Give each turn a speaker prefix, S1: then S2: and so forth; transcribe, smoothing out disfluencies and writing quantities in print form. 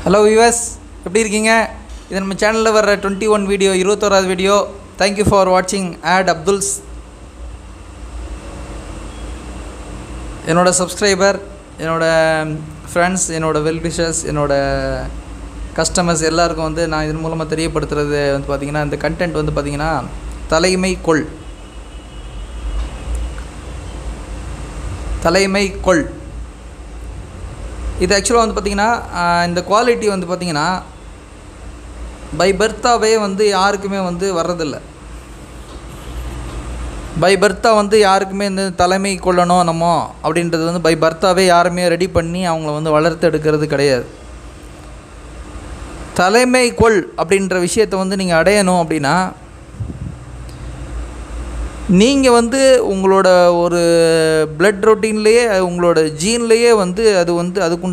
S1: Hello viewers, எப்படி இருக்கீங்க? இது நம்ம சேனலில் வர 21 வீடியோ, 21வது வீடியோ. தேங்க்யூ ஃபார் வாட்சிங் ஆட் அப்துல்ஸ். என்னோட சப்ஸ்கிரைபர், என்னோடய ஃப்ரெண்ட்ஸ், என்னோடய வெல்விஷர்ஸ், என்னோடய கஸ்டமர்ஸ் எல்லாருக்கும் வந்து நான் இதன் மூலமாக தெரியப்படுத்துகிறது வந்து பார்த்திங்கன்னா, இந்த கண்டென்ட் வந்து பார்த்திங்கன்னா தலைமை கொள். இது ஆக்சுவலாக வந்து பார்த்திங்கன்னா இந்த குவாலிட்டி வந்து பார்த்திங்கன்னா பை பர்த்தாவே வந்து யாருக்குமே வந்து வர்றதில்லை. பை பர்த்தா வந்து யாருக்குமே இந்த தலைமை கொள்ளணும் நம்ம அப்படின்றது வந்து பை பர்த்தாவே யாருமே ரெடி பண்ணி அவங்கள வந்து வளர்த்து எடுக்கிறது கிடையாது. தலைமை கொள் அப்படின்ற விஷயத்தை வந்து நீங்கள் அடையணும் அப்படின்னா நீங்கள் வந்து உங்களோட ஒரு பிளட் ரொட்டீன்லேயே, உங்களோட ஜீன்லேயே வந்து அது வந்து அதுக்கு